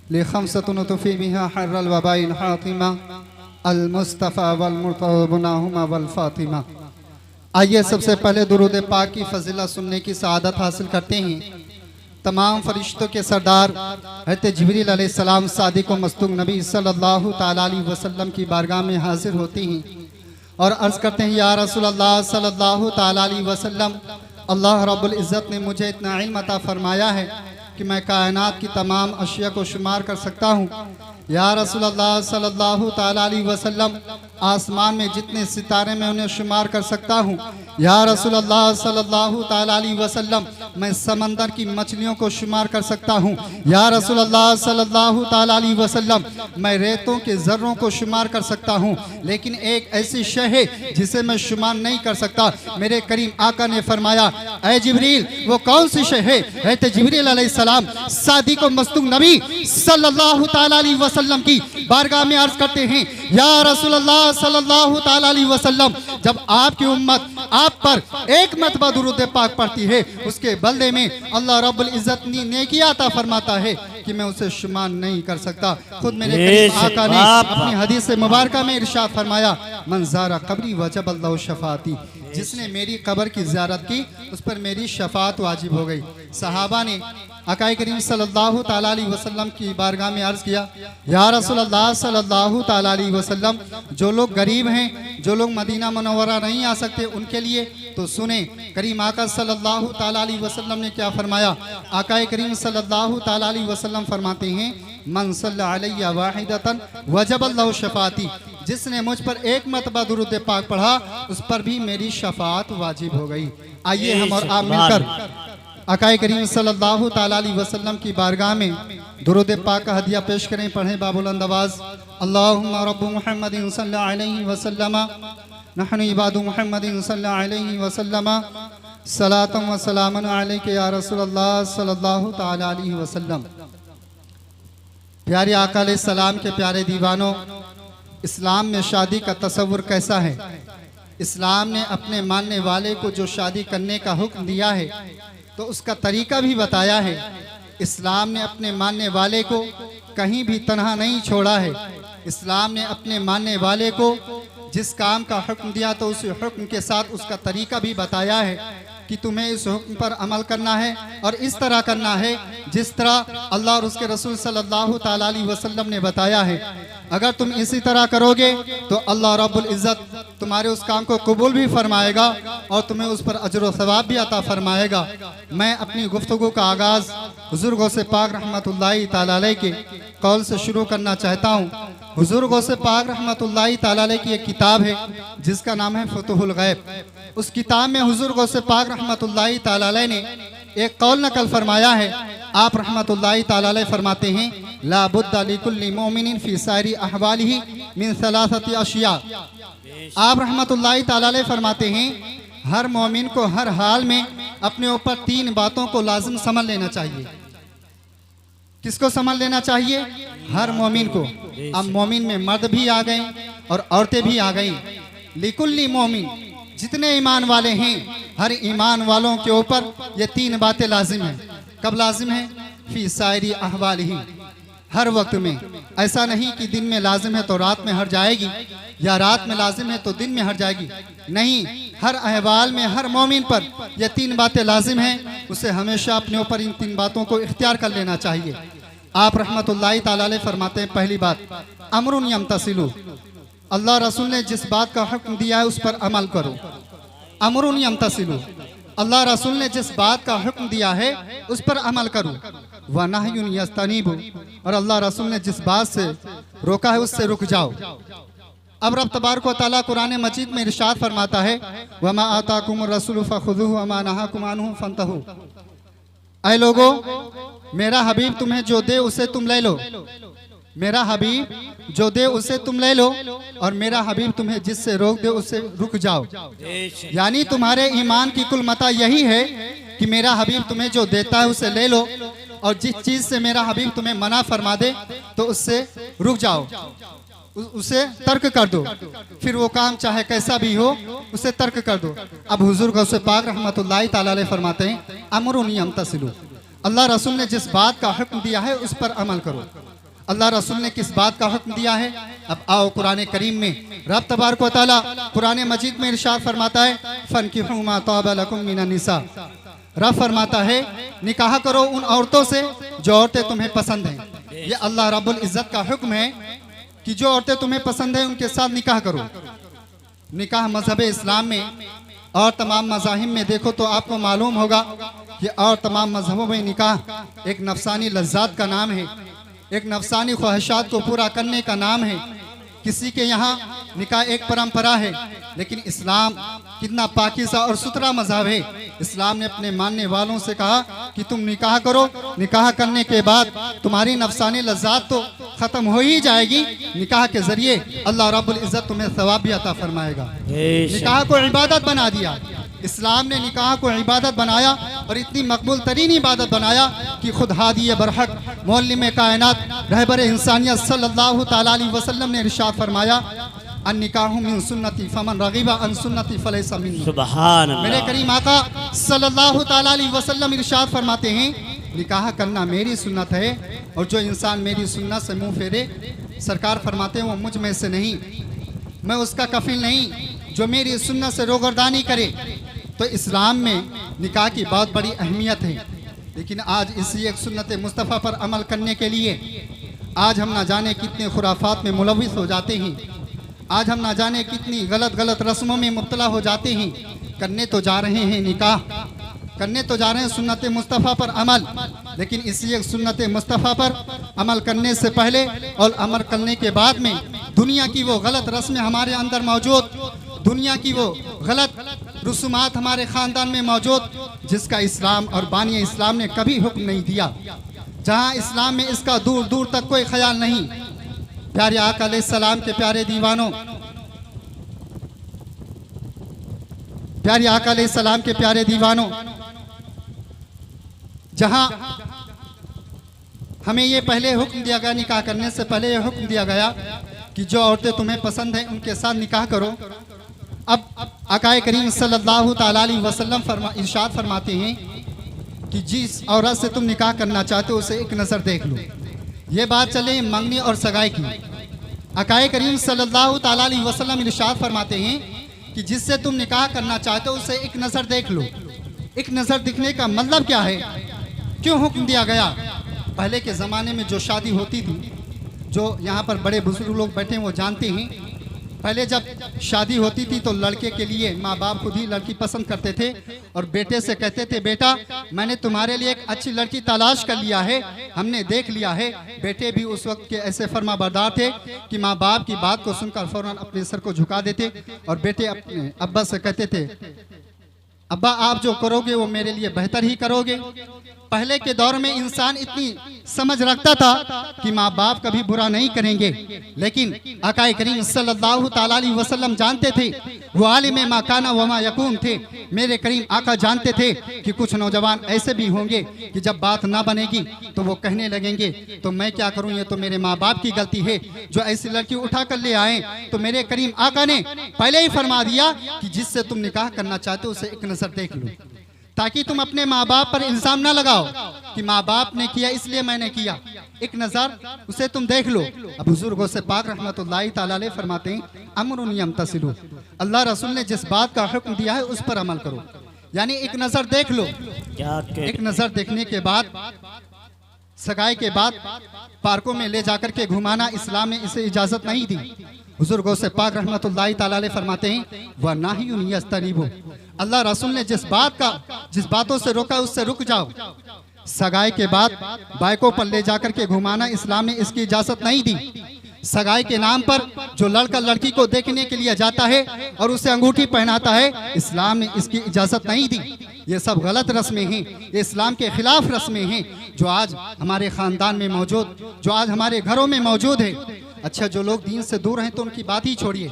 लिखमसतुन तुफ़ी बिहा हर्रल वबाइन हातिमा अल मुस्तफ़ा वल मुर्तज़ा वल फातिमा। आइए सबसे पहले दुरूद पाक की फजीलत सुनने की सआदत हासिल करते हैं। तमाम फरिश्तों के सरदार हज़रत जिब्रील अलैहिस्सलाम सादिक़ व मस्तूक नबी सल्लल्लाहु ताला अलैहि वसल्लम की बारगाह में हाजिर होते हैं और अर्ज़ करते हैं, या रसूलल्लाह सल्लल्लाहु ताला अलैहि वसल्लम, अल्लाह रब्बुल इज़्ज़त ने मुझे इतना इल्म अता फरमाया है कि मैं कायनात की तमाम अशिया को शुमार कर सकता हूँ। या रसूलल्लाह सल्लल्लाहु ताला अलैहि वसल्लम, आसमान में जितने सितारे मैं उन्हें शुमार कर सकता हूँ। या रसूलल्लाह सल्लल्लाहु ताला अलैहि वसल्लम, मैं समंदर की मछलियों को शुमार कर सकता हूँ। या रसूलल्लाह सल्लल्लाहु ताला अलैहि वसल्लम, मैं रेतों के ज़र्रों को शुमार कर सकता हूँ, लेकिन एक ऐसी शय है जिसे मैं शुमार नहीं कर सकता। मेरे करीम आका ने फरमाया, ऐ जिब्रील, वो कौन सी शय है? हज़रत जिब्रील अलैहिस्सलाम सादिक़ व मस्तूक नबी सल्लल्लाहु ताला अलैहि वसल्लम की बारगाह में अर्ज करते हैं, या रसूलल्लाह सल्लल्लाहु ताला अलैहि वसल्लम, जब आपकी उम्मत आप पर एक मरतबा दुरूद पाक पढ़ती है, उसके बदले में अल्लाह रब्बुल इज़्ज़त नेकी अता फरमाता है कि मैं उसे शुमार नहीं कर सकता। खुद मेरे करीम आका ने अपनी हदीस मुबारका में इरशाद फरमाया, मन ज़ारा कब्री वजब अल्लाहु शफाती, जिसने मेरी कब्र की ज़ियारत की उस पर मेरी शफात वाजिब हो गई। सहाबा ने आका करीम सल्लल्लाहु ताला अलैहि वसल्लम की बारगाह में अर्ज़ किया, या रसूलल्लाह सल्लल्लाहु ताला अलैहि वसल्लम, जो लोग गरीब हैं, जो लोग मदीना मुनव्वरा नहीं आ सकते, उनके लिए तो सुने। करीम आका सल्लल्लाहु ताला अलैहि वसल्लम ने क्या फरमाया? आका करीम सल्लल्लाहु ताला अलैहि वसल्लम फरमाते हैं, मन सल्ला अलैया वाहिदतन वजब अल्लाहु शफाती, जिसने मुझ पर एक मरतबा दुरूद पाक पढ़ा उस पर भी मेरी शफात वाजिब हो गई। आइए हम और आप मिलकर आका करीम सल्लल्लाहु ताला अलैहि वसल्लम की बारगाह में दुरूद पाक का हदिया पेश करें। पढ़ें बाबुलंद आवाज़, अल्लाहुम्मा रब्बु मुहम्मदिन सल्लल्लाहु अलैहि वसल्लम नहनु इबादु मुहम्मदिन सल्लल्लाहु अलैहि वसल्लम सलातम व सलामन अलैका या रसूलल्लाह सल्लल्लाहु ताला अलैहि वसल्लम। प्यारे आका अलैहिस्सलाम के प्यारे दीवानों, इस्लाम में शादी का तसव्वुर कैसा है? इस्लाम ने अपने मानने वाले को जो शादी करने का हुक्म दिया है तो उसका तरीका भी बताया है। इस्लाम ने अपने मानने वाले को कहीं भी तन्हा नहीं छोड़ा है। इस्लाम ने अपने मानने वाले को जिस काम का हुक्म दिया तो उस हुक्म के साथ उसका तरीका भी बताया है कि तुम्हें इस हुक्म पर अमल करना है और इस तरह करना है जिस तरह अल्लाह और उसके रसूल सल्लल्लाहु ताला अलैहि वसल्लम ने बताया है। अगर तुम इसी तरह करोगे तो अल्लाह रब्बुल इज़्ज़त तुम्हारे उस काम को कबूल भी फरमाएगा और तुम्हें उस पर अजर व सवाब भी अता फरमाएगा। मैं अपनी गुफ्तगू का आगाज़ हुज़ूर गौसे पाक रहमतुल्लाहि ताला अलैह के कौल से शुरू करना चाहता हूँ। हुज़ूर गौसे पाक रहमतुल्लाहि ताला अलैह की एक किताब है जिसका नाम है फतहुल गैब। उस किताब में हुज़ूर गौसे पाक रहमतुल्लाहि ताला अलैह ने एक कौल नकल फरमाया है। आप रहमतुल्लाहि ताला अलैह फरमाते हैं, ला बुद्दा लिकुल्लि मोमिनिन फी सारी अहवालिही मिन सलासति अशिया। आप रहमतुल्लाहि ताला अलैह फरमाते हैं, हर मोमिन को हर हाल में अपने ऊपर तीन बातों को लाजिम समझ लेना चाहिए। किसको समझ लेना चाहिए? हर मोमिन को। अब मोमिन में मर्द भी आ गए और औरतें भी आ गई। लिकुल्ली मोमिन, जितने ईमान वाले हैं, हर ईमान वालों के ऊपर ये तीन बातें लाजिम हैं। कब लाजिम है? फी सारी अहवालिही, हर वक्त में। ऐसा नहीं कि दिन में लाजिम है तो रात में हट जाएगी या रात में लाजिम है तो दिन में हट जाएगी। नहीं, हर अहवाल में हर मोमिन पर ये तीन बातें लाजिम हैं। उसे हमेशा अपने ऊपर इन तीन बातों को इख्तियार कर लेना चाहिए। आप रहमतुल्लाहि ताला अलैह फरमाते हैं, पहली बात, अमरुन यमतसिलु, अल्लाह रसूल ने जिस बात का हुक्म दिया है उस पर अमल करो। अमरुन यमतसिलु, अल्लाह रसूल ने जिस बात का हुक्म दिया है उस पर अमल करो। व नहयुन यस्तनीबु, और अल्लाह रसूल ने जिस बात से रोका है उससे रुक जाओ। अब रब तबारक व तआला कुरान मजीद में इरशाद फरमाता है, वमा आताकुमुर रसूलु फखुज़ूहु वमा नहाकुम अन्हु फंतहू। ऐ लोगो, मेरा हबीब तुम्हें जो दे उसे तुम ले लो। मेरा हबीब जो दे उसे तुम ले लो और मेरा हबीब तुम्हें जिससे रोक दे उससे रुक जाओ। यानी तुम्हारे ईमान की कुल मता यही है कि मेरा हबीब तुम्हें जो देता है उसे ले लो और जिस चीज से मेरा हबीब तुम्हें मना फरमा दे तो उससे रुक जाओ, उसे तर्क कर दो। फिर वो काम चाहे कैसा भी हो उसे तर्क कर दो। अब हुजूर गौसे पाक रहमतुल्लाहि ताला अलैह फरमाते हैं, अमरुन यमतसिलु, अल्लाह रसूल ने जिस बात का हुक्म दिया है उस पर अमल करो। अल्लाह रसूल ने किस बात का हुक्म दिया है। अब आओ कुरान करीम में रब तबारक व तआला कुरान मजीद में इरशाद फरमाता है, फनकिहू मा ताबा लकुम मिनन निसा। रब फरमाता है निकाह करो उन औरतों से जो औरतें तुम्हें पसंद हैं। ये अल्लाह रब्बुल इज़्ज़त का हुक्म है कि जो औरतें तुम्हें पसंद है उनके साथ निकाह करो। निकाह मजहब इस्लाम में और तमाम मज़ाहिब में देखो तो आपको मालूम होगा कि और तमाम मजहबों में निकाह एक नफसानी लज्जात का नाम है, एक नफसानी ख्वाहिशात को पूरा करने का नाम है। किसी के यहाँ निकाह एक परंपरा है, लेकिन इस्लाम कितना पाकीज़ा और सुथरा मजहब है। इस्लाम ने अपने मानने वालों से कहा कि तुम निकाह करो, निकाह करने के बाद तुम्हारी नफसानी लज्जात तो ख़त्म हो ही जाएगी। निकाह के ज़रिए अल्लाह रब्बुल इज़्ज़त तुम्हें सवाब भी अता फरमाएगा। निकाह को इबादत बना दिया, इस्लाम ने निकाह को इबादत बनाया और इतनी मकबूल तरीन इबादत बनाया कि खुद हादी बरहक मौल्लिम कायनात रहबर इंसानियत सल्लल्लाहु तआला अलैहि वसल्लम ने इरशाद फरमाया, अन निकाहु मिन सुन्नती फमन रगिबा अन सुन्नती फलैसा मिन्नी। सुभान अल्लाह। मेरे करीम आका सल्लल्लाहु तआला अलैहि वसल्लम इरशाद फरमाते हैं, निकाह करना मेरी सुन्नत है और जो इंसान मेरी सुन्नत से मुंह फेरे, सरकार फरमाते हैं वो मुझ में से नहीं, मैं उसका कफील नहीं। जो मेरी सुन्नत से रोगरदानी करे, तो इस्लाम में निकाह की बहुत बड़ी अहमियत है। लेकिन आज इसी एक सुन्नत मुस्तफ़ा पर अमल करने के लिए आज हम ना जाने कितने खुराफात में मुलविस हो जाते हैं, आज हम ना जाने कितनी गलत रस्मों में मुब्तला हो जाते हैं। करने तो जा रहे हैं निकाह, करने तो जा रहे हैं सुन्नत मुस्तफ़ा पर अमल, लेकिन इसी एक सुन्नत मुस्तफ़ा पर अमल करने से पहले और अमल करने के बाद में दुनिया की वो गलत रस्में हमारे अंदर मौजूद, दुनिया की वो गलत रसूमात हमारे ख़ानदान में मौजूद, जिसका इस्लाम और बानी इस्लाम ने कभी हुक्म नहीं दिया, जहाँ इस्लाम में इसका दूर दूर तक कोई ख्याल नहीं। प्यारे आका अलैहिस्सलाम के प्यारे दीवानों, प्यारे आका अलैहिस्सलाम के प्यारे दीवानों, जहाँ हमें ये पहले हुक्म दिया गया, निकाह करने से पहले ये हुक्म दिया गया कि जो औरतें तुम्हें पसंद हैं उनके साथ निकाह करो। अब आकाए करीम सल्लल्लाहु तआला अलैहि वसल्लम इरशाद फरमाते हैं कि जिस औरत से तुम निकाह करना चाहते हो उसे एक नज़र देख लो। ये बात चले मंगनी और सगाई की। आकाए करीम सल्लल्लाहु तआला अलैहि वसल्लम इरशाद फरमाते हैं कि जिससे तुम निकाह करना चाहते हो उसे एक नज़र देख लो। एक नज़र दिखने का मतलब क्या है, क्यों हुक्म दिया गया? पहले के ज़माने में जो शादी होती थी, जो यहाँ पर बड़े बुजुर्ग लोग बैठे हैं वो जानते हैं, पहले जब शादी होती थी तो लड़के के लिए माँ बाप खुद ही लड़की पसंद करते थे और बेटे से कहते थे, बेटा मैंने तुम्हारे लिए एक अच्छी लड़की तलाश कर लिया है, हमने देख लिया है। बेटे भी उस वक्त के ऐसे फरमाबरदार थे कि माँ बाप की बात को सुनकर फौरन अपने सर को झुका देते और बेटे अपने अब्बा से कहते थे, अब्बा आप जो करोगे वो मेरे लिए बेहतर ही करोगे। पहले के दौर में इंसान इतनी समझ रखता था कि माँ बाप कभी बुरा नहीं करेंगे, लेकिन आकाए करीम सल्लल्लाहु तआला अलैहि वसल्लम जानते थे, वो आलिम मा काना व मा यकून थे। मेरे करीम आका जानते थे कि कुछ नौजवान ऐसे भी होंगे कि जब बात ना बनेगी तो वो कहने लगेंगे, तो मैं क्या करूं, ये तो मेरे माँ बाप की गलती है जो ऐसी लड़की उठा कर ले आए। तो मेरे करीम आका ने पहले ही फरमा दिया कि जिससे तुम निकाह करना चाहते हो उसे एक नज़र देख लो, ताकि तुम अपने माँ बाप पर इल्जाम ना लगाओ कि माँ बाप ने किया इसलिए मैंने किया। एक नज़र उसे तुम देख लो। अब बुजुर्गों से पाक रहमतुल्लाहि तआला अलैह फरमाते हैं, अम्रुन यम्तसिलु, अल्लाह रसूल ने जिस बात का हुक्म दिया है उस पर अमल करो। यानी एक नज़र देख लो। एक नज़र देखने के बाद, सगाई के बाद पार्कों में ले जाकर के घुमाना इस्लाम ने इसे इजाज़त नहीं दी। बुजुर्गों से पाक रहमतुल्लाहि तआला अलैह फरमाते हैं, वह नाहियुन यस्तनीबु, अल्लाह रसूल ने जिस बातों से रोका उससे रुक जाओ। सगाई के बाद बाइकों पर ले जाकर के घुमाना इस्लाम ने इसकी इजाज़त नहीं दी। सगाई के नाम पर जो लड़का लड़की को देखने के लिए जाता है और उसे अंगूठी पहनाता है, इस्लाम ने इसकी इजाज़त नहीं दी। ये सब गलत रस्में हैं, ये इस्लाम के खिलाफ रस्में हैं जो आज हमारे ख़ानदान में मौजूद, जो आज हमारे घरों में मौजूद है। अच्छा, जो लोग दीन से दूर हैं तो उनकी बात ही छोड़िए,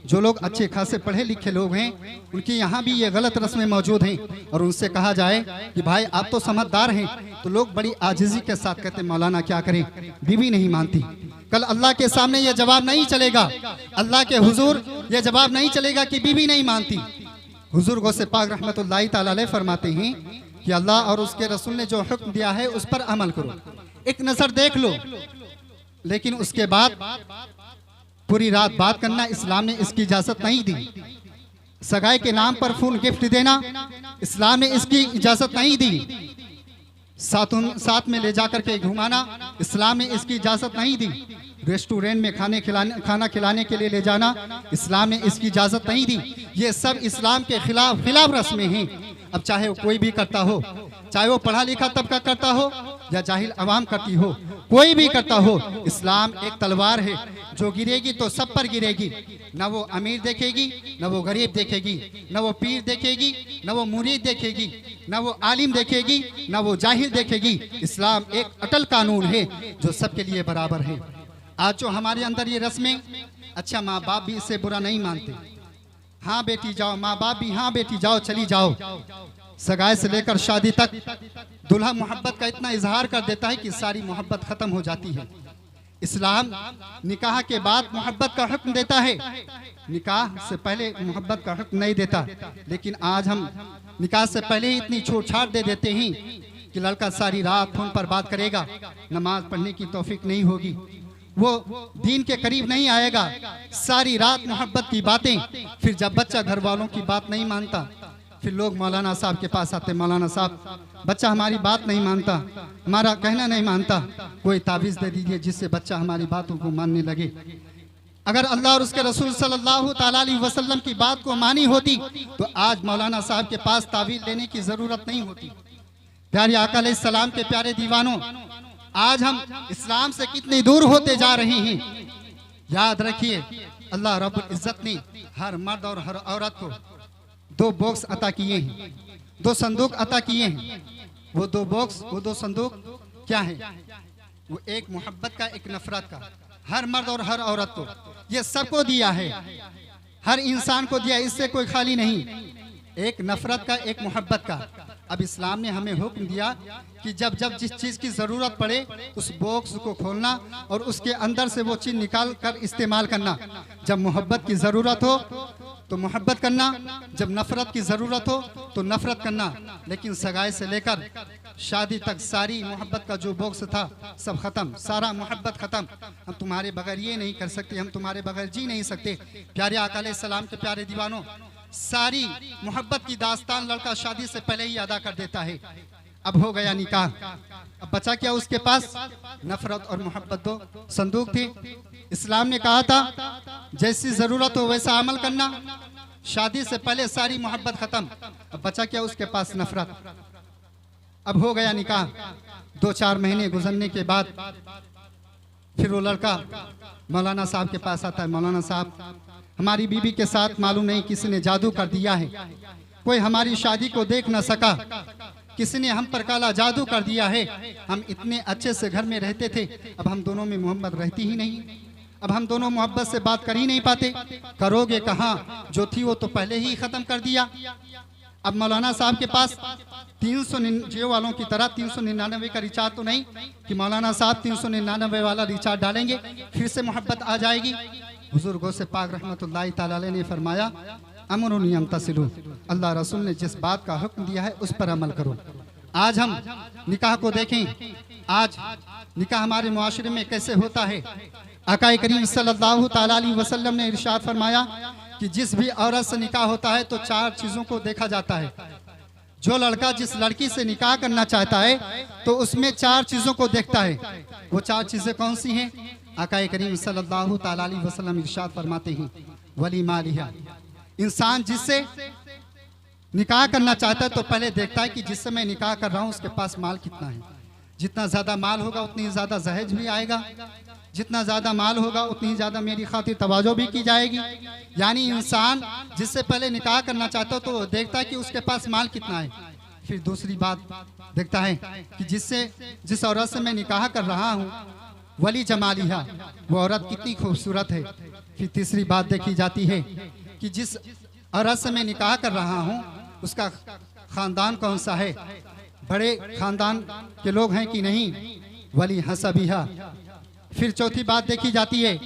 जो लोग अच्छे खासे पढ़े लिखे लोग हैं उनके यहाँ भी ये गलत रस्में मौजूद हैं और उनसे कहा जाए कि भाई आप तो समझदार हैं, तो लोग बड़ी आजिज़ी के साथ कहते हैं, मौलाना क्या करें, बीवी नहीं मानती। कल अल्लाह के सामने ये जवाब नहीं चलेगा, अल्लाह के हुजूर ये जवाब नहीं चलेगा कि बीवी नहीं मानती। हुजूर से पाक रहमतुल्लाहि तआला अलैह फरमाते हैं कि अल्लाह और उसके रसूल ने जो हुक्म दिया है उस पर अमल करो। एक नज़र देख लो। लेकिन उसके बाद पूरी रात बात करना इस्लाम ने इसकी इजाजत नहीं दी। सगाई के नाम पर फूल गिफ्ट देना इस्लाम ने इसकी इजाजत नहीं दी। साथ में ले जाकर के घुमाना इस्लाम ने इसकी इजाजत नहीं दी। रेस्टोरेंट में खाना खिलाने के लिए ले जाना इस्लाम ने इसकी इजाजत नहीं दी। ये सब इस्लाम के खिलाफ रस्में हैं। अब चाहे वो कोई भी करता हो, चाहे वो पढ़ा लिखा तबका करता हो या जाहिल आवाम करती हो, कोई भी करता हो, इस्लाम एक तलवार है जो गिरेगी तो सब पर गिरेगी। न वो अमीर देखेगी, न वो गरीब देखेगी, न वो पीर देखेगी, न वो मुरीद देखेगी, न वो आलिम देखेगी, न वो जाहिल देखेगी। इस्लाम एक अटल कानून है जो सबके लिए बराबर है। आज जो हमारे अंदर ये रस्में, अच्छा माँ बाप भी इससे बुरा नहीं मानते, हाँ बेटी जाओ, माँ बाप भी हाँ बेटी जाओ, चली जाओ। सगाई से लेकर शादी तक दुल्हा मोहब्बत का इतना इजहार कर देता है कि सारी मोहब्बत खत्म हो जाती है। इस्लाम निकाह के बाद मोहब्बत का हुक्म देता है, निकाह से पहले मोहब्बत का हुक्म नहीं देता। लेकिन आज हम निकाह से पहले ही इतनी छूट छाट दे देते हैं कि लड़का सारी रात फोन पर बात करेगा, नमाज पढ़ने की तौफीक नहीं होगी, वो दीन के करीब नहीं आएगा, सारी रात मोहब्बत की बातें। फिर जब बच्चा घर वालों की बात नहीं मानता, फिर लोग मौलाना साहब के पास आते, मौलाना साहब बच्चा हमारी बात नहीं मानता, हमारा कहना नहीं मानता, कोई तावीज़ दे दीजिए जिससे बच्चा हमारी बातों को मानने लगे। अगर अल्लाह और उसके रसूल सल्लल्लाहु ताला अलैहि वसल्लम की बात को मानी होती तो आज मौलाना साहब के पास तावीज़ लेने की ज़रूरत नहीं होती। प्यारे आका अलैहिस्सलाम के प्यारे दीवानों, आज हम इस्लाम से कितने दूर होते जा रहे हैं। याद रखिए, अल्लाह रब्बुल इज्जत ने हर मर्द और हर औरत को दो बॉक्स अता किए हैं, दो संदूक अता किए हैं। वो दो बॉक्स, वो दो संदूक क्या है? वो एक मोहब्बत का, एक नफरत का। हर मर्द और हर औरत को ये सबको दिया है, हर इंसान को दिया, इससे कोई खाली नहीं। एक नफरत का, एक मोहब्बत का। अब इस्लाम ने हमें हुक्म दिया कि जब जब जिस चीज़ की ज़रूरत पड़े उस बॉक्स को खोलना और उसके अंदर से वो चीज़ निकाल कर इस्तेमाल करना। जब मोहब्बत की ज़रूरत हो तो मोहब्बत करना, जब नफ़रत की ज़रूरत हो तो नफ़रत करना। लेकिन सगाई से लेकर शादी तक सारी मोहब्बत का जो बॉक्स था सब ख़त्म, सारा मोहब्बत ख़त्म। हम तुम्हारे बगैर ये नहीं कर सकते, हम तुम्हारे बगैर जी नहीं सकते। प्यारे आका अलैहिस्सलाम के प्यारे दीवानों, सारी मोहब्बत की दास्तान लड़का शादी से पहले ही अदा कर देता है। अब हो गया निकाह, अब बचा क्या उसके पास? नफरत और मोहब्बत दो संदूक थे। इस्लाम ने कहा था जैसी जरूरत हो वैसा अमल करना, शादी से पहले सारी मोहब्बत खत्म। अब बचा क्या उसके पास? नफरत। अब हो गया निकाह, 2-4 महीने गुजरने के बाद फिर वो लड़का मौलाना साहब के पास आता है। मौलाना साहब, हमारी बीवी के साथ मालूम नहीं किसी ने जादू कर दिया है, कोई हमारी शादी को देख न सका, किसी ने हम पर काला जादू कर दिया है। हम इतने अच्छे से घर में रहते थे, अब हम दोनों में मोहब्बत रहती ही नहीं, अब हम दोनों मोहब्बत से बात कर ही नहीं पाते। करोगे कहाँ? जो थी वो तो पहले ही खत्म कर दिया। अब मौलाना साहब के पास 300 जियो वालों की तरह 399 का रिचार्ज तो नहीं कि मौलाना साहब 399 वाला रिचार्ज डालेंगे फिर से मोहब्बत आ जाएगी। हुजूर गौसे पाक रहमतुल्लाहि ताला अलैह ने फरमाया, अमरुन यंतसिलु, अल्लाह रसूल ने जिस बात का हुक्म दिया है उस पर अमल करो। आज हम निकाह को देखें, आज निकाह हमारे मुआशरे में कैसे होता है। आका करीम सल्लल्लाहु ताला अलैहि वसल्लम ने इरशाद फरमाया कि जिस भी औरत से निकाह होता है तो 4 चीज़ों को देखा जाता है। जो लड़का जिस लड़की से निकाह करना चाहता है तो उसमें 4 चीज़ों को देखता है। वो 4 चीज़ें कौन सी हैं? आका करीम सल्लल्लाहु ताला अलैहि वसल्लम इरशाद फरमाते हैं, वली मालिहा, इंसान जिससे निकाह करना चाहता है तो पहले देखता है कि जिससे मैं निकाह कर रहा हूँ उसके पास माल कितना है। जितना ज़्यादा माल होगा उतनी ज़्यादा दहेज भी आएगा, जितना ज़्यादा माल होगा उतनी ज़्यादा मेरी खातिर तवाजो भी की जाएगी। यानी इंसान जिससे पहले निकाह करना चाहता है तो देखता है कि उसके पास माल कितना है। फिर दूसरी बात देखता है कि जिस औरत से मैं निकाह कर रहा हूँ वली जमालिहा, वो औरत कितनी खूबसूरत है। फिर तीसरी बात देखी जाती है कि जिस औरत से मैं निकाह कर रहा हूँ उसका ख़ानदान कौन सा है, बड़े ख़ानदान के लोग हैं कि नहीं, वली हसबिहा। फिर चौथी बात देखी जाती है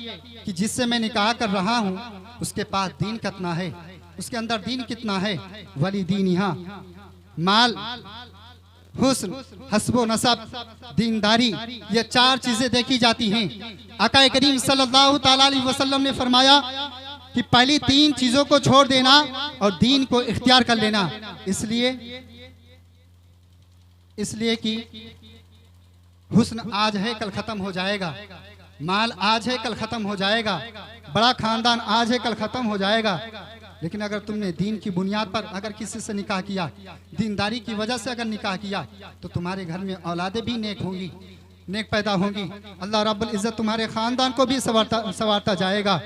कि जिससे मैं निकाह कर रहा हूँ उसके पास दीन कितना है, उसके अंदर दीन कितना है, वली दीनिहा। माल हुस्न, हस्बो नसब, दीनदारी, ये 4 चीजें देखी जाती हैं। आका करीम सल्लल्लाहु ताला अलैहि वसल्लम ने फरमाया कि पहली 3 चीजों को छोड़ देना और दीन को इख्तियार कर लेना। इसलिए कि हुस्न आज है कल खत्म हो जाएगा, माल आज है कल खत्म हो जाएगा, बड़ा खानदान आज है कल खत्म हो जाएगा। लेकिन अगर तुमने दीन की बुनियाद पर अगर किसी से निकाह किया, दीनदारी की वजह से अगर निकाह किया, तो तुम्हारे घर में औलादें भी नेक होंगी, नेक पैदा होंगी। अल्लाह रब्बुल इज़्ज़त तुम्हारे खानदान को भी संवारता जाएगा।